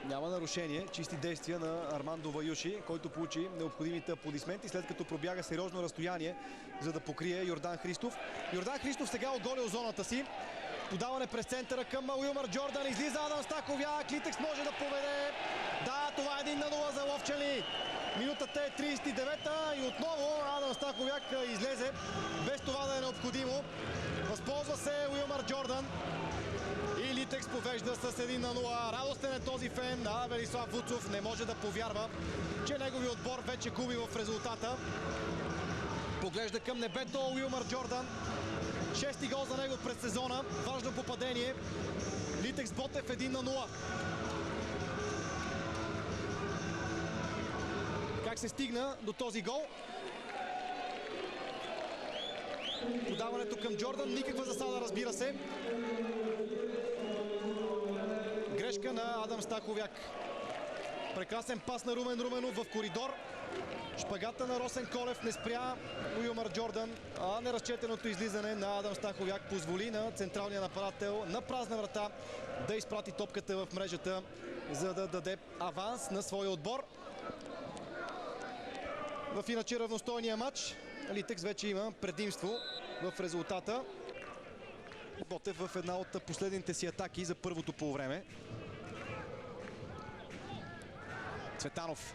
Няма нарушение, чисти действия на Армандо Ваюши, който получи необходимите аплодисменти, след като пробяга сериозно разстояние, за да покрие Йордан Христов. Йордан Христов сега оголил зоната си. Подаване през центъра към Уилмър Джордан. Излиза Адам Стаховяк. Литекс може да поведе. Да, това е 1-0 за Ловчани. Минутата е 39-та и отново Адам Стаховяк излезе без това да е необходимо. Възползва се Уилмър Джордан. И Литекс повежда с 1-0. Радостен е този фен. Велислав Вуцов не може да повярва, че неговият отбор вече губи в резултата. Поглежда към небето Уилмър Джордан. 6-ти гол за него през сезона. Важно попадение. Литекс Ботев 1-0. Как се стигна до този гол? Подаването към Джордан. Никаква засада, разбира се. Грешка на Адам Стаховяк. Прекрасен пас на Румен Руменов в коридор. Шпагата на Росен Колев не спря Уилмър Джордан, а неразчетеното излизане на Адам Стаховяк позволи на централния нападател на празна врата да изпрати топката в мрежата, за да даде аванс на своя отбор. В иначе равностойния матч Литекс вече има предимство в резултата. Ботев в една от последните си атаки за първото полувреме. Цветанов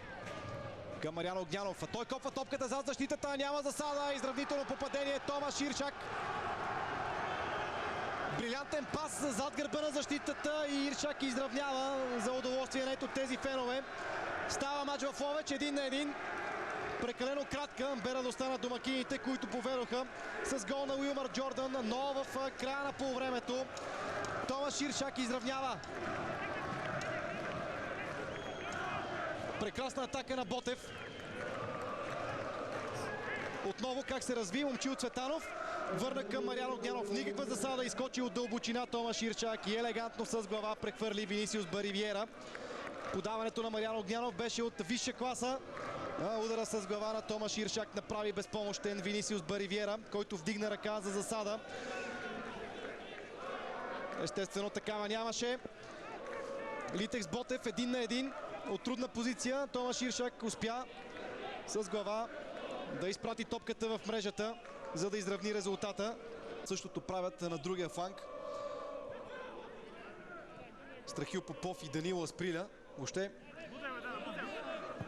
към Мариан Огнянов. А той копва топката зад защитата. Няма засада. Изравнително попадение. Томаш Ирчак. Брилянтен пас зад гърба на защитата и Ирчак изравнява за удоволствие на ето тези фенове. Става мач в Ловеч 1-1. Прекалено кратка бе радостта на домакините, които поведоха с гол на Уилмър Джордан, но в края на полувремето Томаш Ирчак изравнява. Прекрасна атака на Ботев. Отново как се разви Момчил Цветанов. Върна към Мариан Огнянов. Никаква засада, изскочи от дълбочина Томаш Ирчак и елегантно с глава прехвърли Винисиус Баривиера. Подаването на Мариан Огнянов беше от висша класа. Удара с глава на Томаш Ирчак направи безпомощен Винисиус Баривиера, който вдигна ръка за засада. Естествено такава нямаше. Литекс Ботев 1-1. От трудна позиция Томаш Ирчак успя с глава да изпрати топката в мрежата, за да изравни резултата. Същото правят на другия фланг Страхил Попов и Данило Асприля. Въобще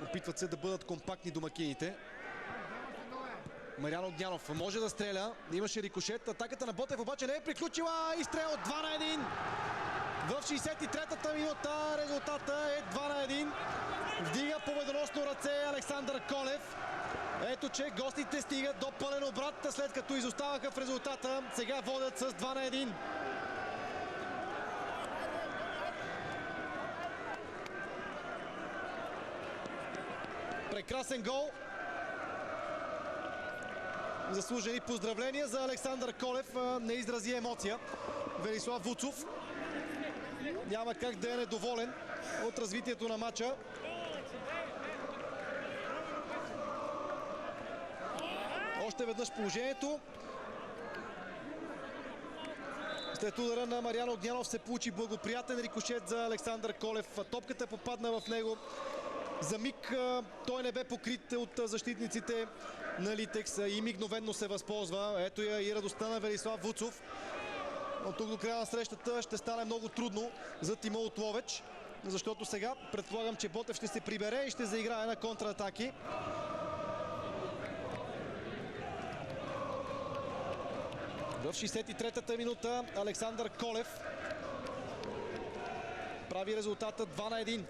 опитват се да бъдат компактни домакините. Мариан Огнянов може да стреля. Имаше рикошет. Атаката на Ботев обаче не е приключила. Изстрел 2-1. В 63-та минута резултата е 2-1. Вдига победоносно ръце Александър Колев. Ето, че гостите стигат до пълен обрат, след като изоставаха в резултата. Сега водят с 2-1. Прекрасен гол. Заслужени поздравления за Александър Колев. Не изрази емоция Велислав Вуцов. Няма как да е недоволен от развитието на матча. Още веднъж положението. След удара на Мариан Огнянов се получи благоприятен рикошет за Александър Колев. Топката попадна в него. За миг той не бе покрит от защитниците на Литекс и мигновенно се възползва. Ето я и радостта на Велислав Вуцов. От тук до края на срещата ще стане много трудно за тима от Ловеч, защото сега предполагам, че Ботев ще се прибере и ще заиграе на контратаки. В 63-та минута Александър Колев прави резултата 2-1.